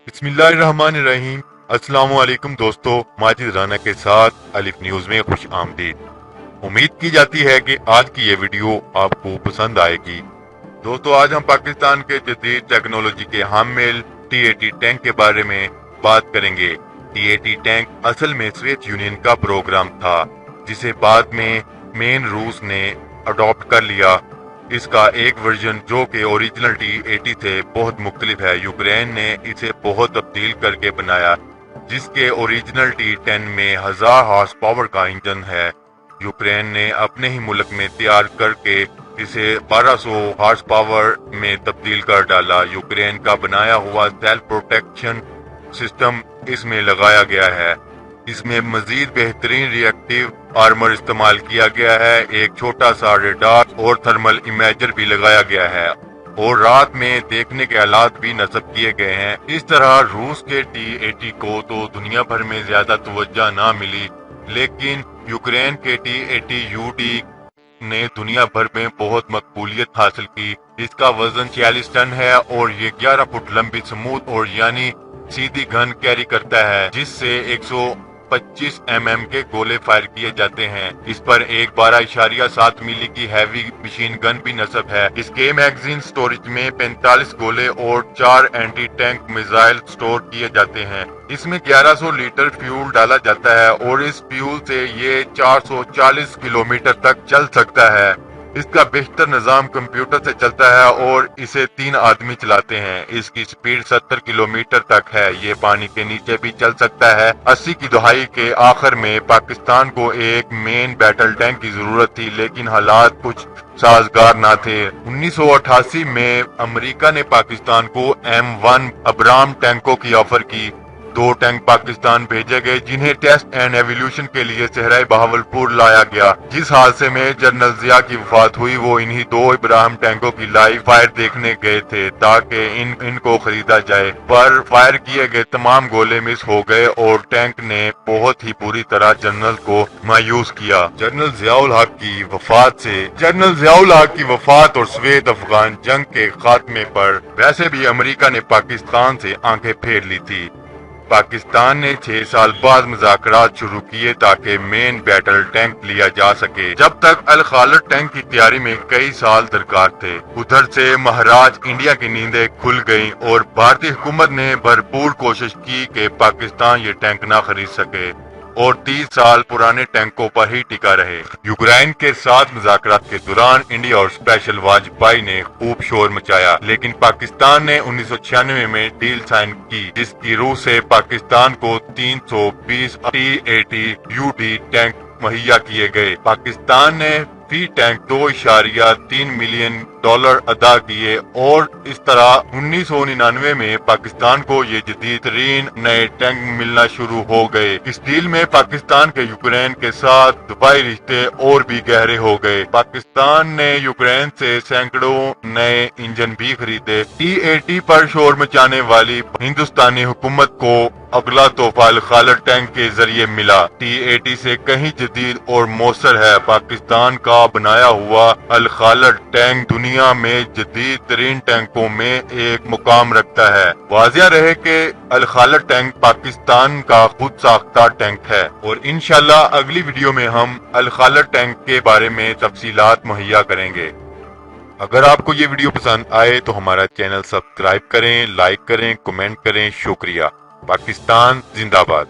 بسم اللہ الرحمن الرحیم۔ السلام علیکم دوستو، ماجد رانا کے ساتھ الف نیوز میں خوش آمدید۔ امید کی جاتی ہے کہ آج کی یہ ویڈیو آپ کو پسند آئے گی۔ دوستو، آج ہم پاکستان کے جدید ٹیکنالوجی کے حامل T-80 ٹینک کے بارے میں بات کریں گے۔ T-80 ٹینک اصل میں سوویت یونین کا پروگرام تھا، جسے بعد میں مین روس نے اڈاپٹ کر لیا۔ اس کا ایک ورژن جو کہ اوریجنل T-80 سے بہت مختلف ہے، یوکرین نے اسے بہت تبدیل کر کے بنایا، جس کے اوریجنل T-10 میں 1000 ہارس پاور کا انجن ہے۔ یوکرین نے اپنے ہی ملک میں تیار کر کے اسے 1200 ہارس پاور میں تبدیل کر ڈالا۔ یوکرین کا بنایا ہوا سیلف پروٹیکشن سسٹم اس میں لگایا گیا ہے۔ اس میں مزید بہترین ری ایکٹیو آرمر استعمال کیا گیا ہے، ایک چھوٹا سا ریڈار اور تھرمل امیجر بھی لگایا گیا ہے، اور رات میں دیکھنے کے آلات بھی نصب کیے گئے ہیں۔ اس طرح روس کے T-80 کو تو دنیا بھر میں زیادہ توجہ نہ ملی، لیکن یوکرین کے T-80 UD نے دنیا بھر میں بہت مقبولیت حاصل کی۔ اس کا وزن 46 ٹن ہے اور یہ 11 فٹ لمبی سموتھ اور یعنی سیدھی گن کیری کرتا ہے، جس سے 125 mm کے گولے فائر کیے جاتے ہیں۔ اس پر ایک 12.7 ملی کی ہیوی مشین گن بھی نصب ہے۔ اس کے میگزین سٹوریج میں 45 گولے اور 4 اینٹی ٹینک میزائل سٹور کیے جاتے ہیں۔ اس میں 1100 لیٹر فیول ڈالا جاتا ہے اور اس فیول سے یہ 440 کلومیٹر تک چل سکتا ہے۔ اس کا بہتر نظام کمپیوٹر سے چلتا ہے اور اسے 3 آدمی چلاتے ہیں۔ اس کی سپیڈ 70 کلومیٹر تک ہے۔ یہ پانی کے نیچے بھی چل سکتا ہے۔ 80 کی دہائی کے آخر میں پاکستان کو ایک مین بیٹل ٹینک کی ضرورت تھی، لیکن حالات کچھ سازگار نہ تھے۔ 1988 میں امریکہ نے پاکستان کو M1 ابرام ٹینکوں کی آفر کی۔ 2 ٹینک پاکستان بھیجے گئے، جنہیں ٹیسٹ اینڈ ایولیوشن کے لیے صحرائے بہاولپور لایا گیا۔ جس حادثے میں جنرل ضیاء کی وفات ہوئی، وہ انہی 2 ابراہم ٹینکوں کی لائیو فائر دیکھنے گئے تھے تاکہ ان کو خریدا جائے، پر فائر کیے گئے تمام گولے مس ہو گئے اور ٹینک نے بہت ہی بری طرح جنرل کو مایوس کیا۔ جنرل ضیاء الحق کی وفات اور سوویت افغان جنگ کے خاتمے پر ویسے بھی امریکہ نے پاکستان سے آنکھیں پھیر لی تھی۔ پاکستان نے 6 سال بعد مذاکرات شروع کیے تاکہ مین بیٹل ٹینک لیا جا سکے۔ جب تک الخالد ٹینک کی تیاری میں کئی سال درکار تھے۔ ادھر سے مہاراج انڈیا کی نیندیں کھل گئیں اور بھارتی حکومت نے بھرپور کوشش کی کہ پاکستان یہ ٹینک نہ خرید سکے اور 30 سال پرانے ٹینکوں پر ہی ٹکا رہے۔ یوکرین کے ساتھ مذاکرات کے دوران انڈیا اور اسپیشل واجپئی نے خوب شور مچایا، لیکن پاکستان نے 1996 میں ڈیل سائن کی، جس کی روح سے پاکستان کو 320 T-80 UD ٹینک مہیا کیے گئے۔ پاکستان نے فی ٹینک $2.3 ملین ادا کیے اور اس طرح 1999 میں پاکستان کو یہ جدید ترین نئے ٹینک ملنا شروع ہو گئے۔ اس ڈیل میں پاکستان کے یوکرین کے ساتھ دفاعی رشتے اور بھی گہرے ہو گئے۔ پاکستان نے یوکرین سے سینکڑوں نئے انجن بھی خریدے۔ T-80 پر شور مچانے والی ہندوستانی حکومت کو اگلا تحفہ الخالد ٹینک کے ذریعے ملا۔ T-80 سے کہیں جدید اور مؤثر ہے۔ پاکستان کا بنایا ہوا الخالد ٹینک دنیا میں جدید ترین ٹینکوں میں ایک مقام رکھتا ہے۔ واضح رہے کہ الخالد ٹینک پاکستان کا خود ساختہ ٹینک ہے، اور انشاءاللہ اگلی ویڈیو میں ہم الخالد ٹینک کے بارے میں تفصیلات مہیا کریں گے۔ اگر آپ کو یہ ویڈیو پسند آئے تو ہمارا چینل سبسکرائب کریں، لائک کریں، کمنٹ کریں۔ شکریہ۔ پاکستان زندہ باد۔